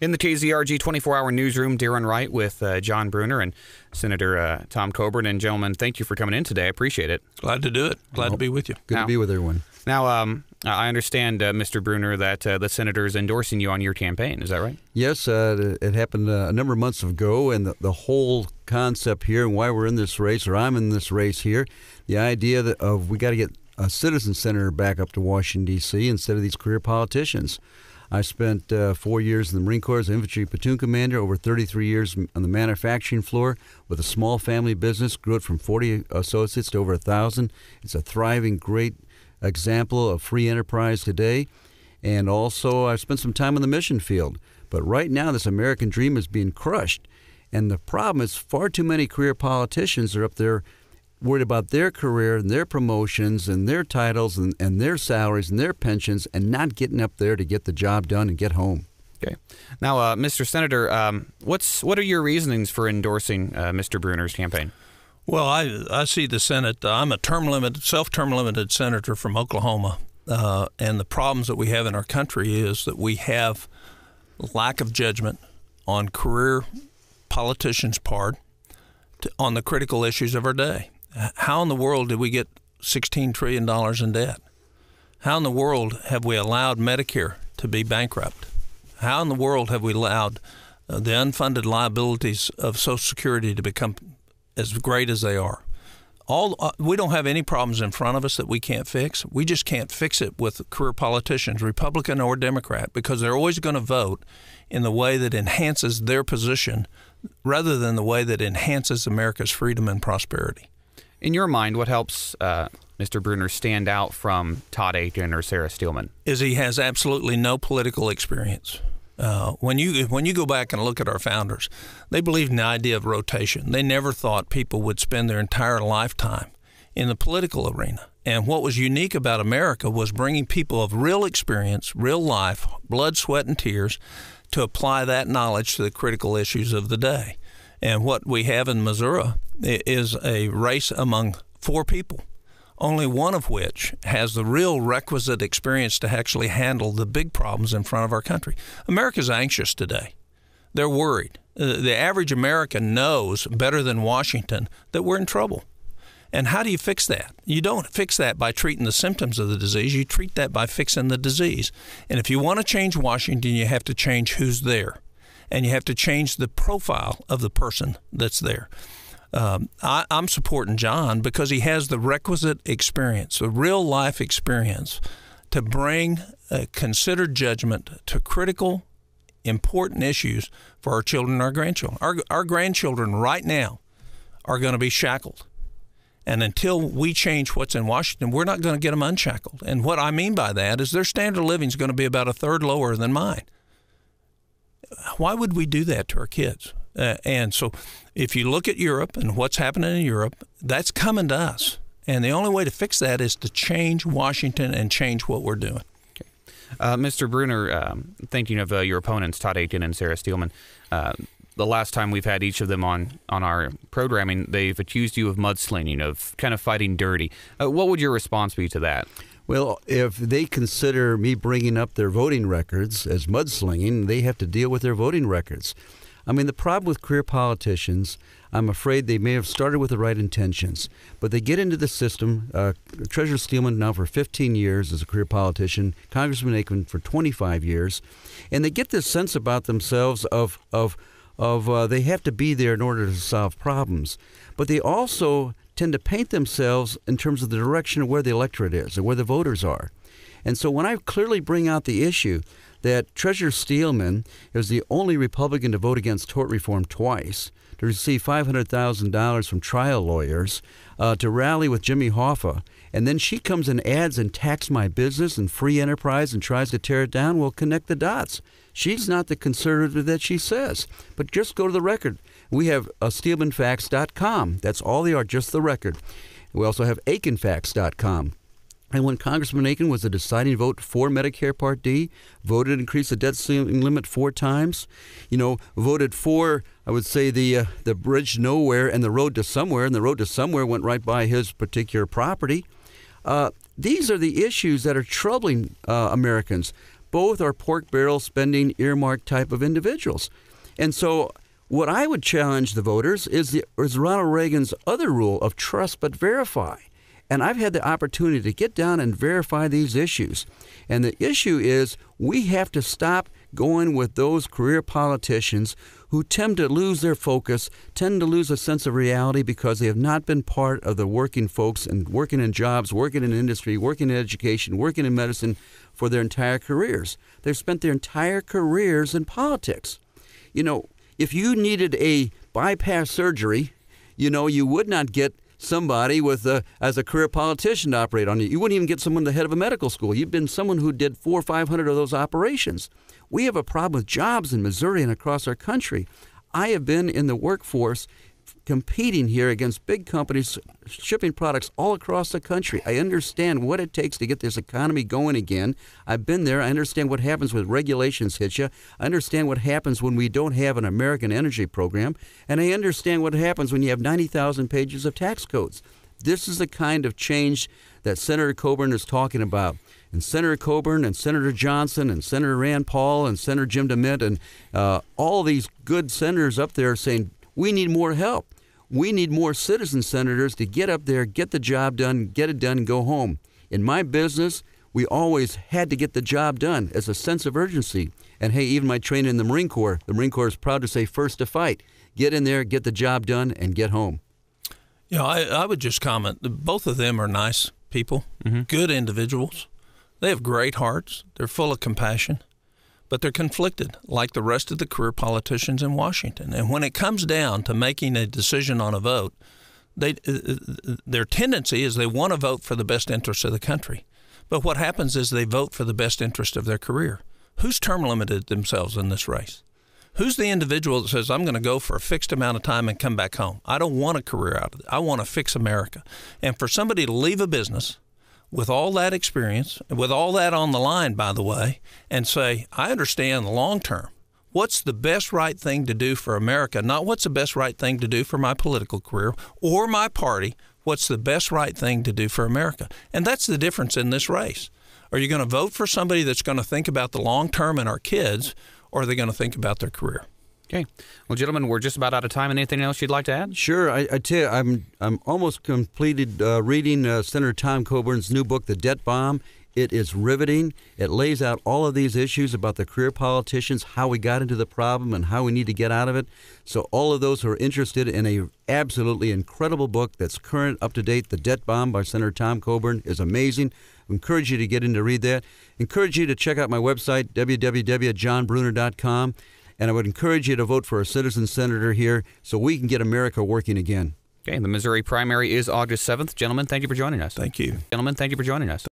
In the KZRG 24-hour newsroom, Darren Wright with John Brunner and Senator Tom Coburn. And gentlemen, thank you for coming in today. I appreciate it. Glad to do it. Glad to be with you. Good to be with everyone. Now, I understand, Mr. Brunner, that the senator is endorsing you on your campaign. Is that right? Yes, it happened a number of months ago, and the whole concept here and why we're in this race, or I'm in this race here, the idea of we got to get a citizen senator back up to Washington, D.C. instead of these career politicians. I spent 4 years in the Marine Corps as an infantry platoon commander, over 33 years on the manufacturing floor with a small family business, grew it from 40 associates to over 1,000. It's a thriving, great example of free enterprise today. And also, I spent some time on the mission field. But right now, this American dream is being crushed. And the problem is far too many career politicians are up there worried about their career and their promotions and their titles and their salaries and their pensions and not getting up there to get the job done and get home. Okay. Now, Mr. Senator, what are your reasonings for endorsing Mr. Brunner's campaign? Well, I see the Senate. I'm a self-term limited senator from Oklahoma, and the problems that we have in our country is that we have lack of judgment on career politicians' part on the critical issues of our day. How in the world did we get $16 trillion in debt? How in the world have we allowed Medicare to be bankrupt? How in the world have we allowed the unfunded liabilities of Social Security to become as great as they are? We don't have any problems in front of us that we can't fix. We just can't fix it with career politicians, Republican or Democrat, because they're always going to vote in the way that enhances their position rather than the way that enhances America's freedom and prosperity. In your mind, what helps Mr. Brunner stand out from Todd Akin or Sarah Steelman? Is he has absolutely no political experience. When you go back and look at our founders, they believed in the idea of rotation. They never thought people would spend their entire lifetime in the political arena. And what was unique about America was bringing people of real experience, real life, blood, sweat, and tears to apply that knowledge to the critical issues of the day. And what we have in Missouri is a race among four people, only one of which has the real requisite experience to actually handle the big problems in front of our country. America's anxious today. They're worried. The average American knows better than Washington that we're in trouble. And how do you fix that? You don't fix that by treating the symptoms of the disease. You treat that by fixing the disease. And if you want to change Washington, you have to change who's there. And you have to change the profile of the person that's there. I'm supporting John because he has the requisite experience, the real life experience, to bring a considered judgment to critical, important issues for our children and our grandchildren. Our grandchildren right now are going to be shackled. And until we change what's in Washington, we're not going to get them unshackled. And what I mean by that is their standard of living is going to be about a third lower than mine. Why would we do that to our kids? And so if you look at Europe and what's happening in Europe, that's coming to us. And the only way to fix that is to change Washington and change what we're doing. Okay. Mr. Brunner, thinking of your opponents, Todd Akin and Sarah Steelman, the last time we've had each of them on our programming, they've accused you of mudslinging, of kind of fighting dirty. What would your response be to that? Well, if they consider me bringing up their voting records as mudslinging, they have to deal with their voting records. I mean, the problem with career politicians, I'm afraid they may have started with the right intentions, but they get into the system. Treasurer Steelman now for 15 years as a career politician, Congressman Akin for 25 years, and they get this sense about themselves of they have to be there in order to solve problems. But they also tend to paint themselves in terms of the direction of where the electorate is and where the voters are. And so when I clearly bring out the issue that Treasurer Steelman is the only Republican to vote against tort reform twice, to receive $500,000 from trial lawyers, to rally with Jimmy Hoffa, and then she comes and adds and attacks my business and free enterprise and tries to tear it down, well, connect the dots. She's not the conservative that she says. But just go to the record. We have SteelmanFacts.com. That's all they are, just the record. We also have AkinFacts.com. And when Congressman Akin was the deciding vote for Medicare Part D, voted to increase the debt ceiling limit 4 times, voted for, I would say, the bridge nowhere and the road to somewhere, and the road to somewhere went right by his particular property. These are the issues that are troubling Americans. both are pork barrel spending earmark type of individuals. And so what I would challenge the voters is Ronald Reagan's other rule of trust but verify. And I've had the opportunity to get down and verify these issues. And the issue is we have to stop going with those career politicians who tend to lose their focus, tend to lose a sense of reality because they have not been part of the working folks and working in jobs, working in industry, working in education, working in medicine for their entire careers. They've spent their entire careers in politics. You know, if you needed a bypass surgery, you know, you would not get somebody as a career politician to operate on you. You wouldn't even get someone the head of a medical school. You've been someone who did 400 or 500 of those operations. We have a problem with jobs in Missouri and across our country. I have been in the workforce competing here against big companies shipping products all across the country. I understand what it takes to get this economy going again. I've been there. I understand what happens when regulations hit you. I understand what happens when we don't have an American energy program. And I understand what happens when you have 90,000 pages of tax codes. This is the kind of change that Senator Coburn is talking about. And Senator Coburn and Senator Johnson and Senator Rand Paul and Senator Jim DeMint and all these good senators up there saying, we need more help. We need more citizen senators to get up there, get the job done, get it done, and go home. In my business, we always had to get the job done as a sense of urgency. And hey, even my training in the Marine Corps is proud to say first to fight. Get in there, get the job done, and get home. You know, I would just comment, both of them are nice people, good individuals. They have great hearts. They're full of compassion. But they're conflicted, like the rest of the career politicians in Washington. And when it comes down to making a decision on a vote, their tendency is they want to vote for the best interest of the country. But what happens is they vote for the best interest of their career. Who's term limited themselves in this race? Who's the individual that says, I'm going to go for a fixed amount of time and come back home? I don't want a career out of it. I want to fix America. And for somebody to leave a business with all that experience, with all that on the line, by the way, and say, I understand the long term. What's the best right thing to do for America? Not what's the best right thing to do for my political career or my party. What's the best right thing to do for America? And that's the difference in this race. Are you going to vote for somebody that's going to think about the long term and our kids, or are they going to think about their career? Okay. Well, gentlemen, we're just about out of time. Anything else you'd like to add? Sure. I tell you, I'm almost completed reading Senator Tom Coburn's new book, The Debt Bomb. It is riveting. It lays out all of these issues about the career politicians, how we got into the problem, and how we need to get out of it. So all of those who are interested in a absolutely incredible book that's current, up to date, The Debt Bomb by Senator Tom Coburn is amazing. I encourage you to get in to read that. Encourage you to check out my website, www.johnbrunner.com. And I would encourage you to vote for a citizen senator here so we can get America working again. Okay, the Missouri primary is August 7th. Gentlemen, thank you for joining us. Thank you. Gentlemen, thank you for joining us.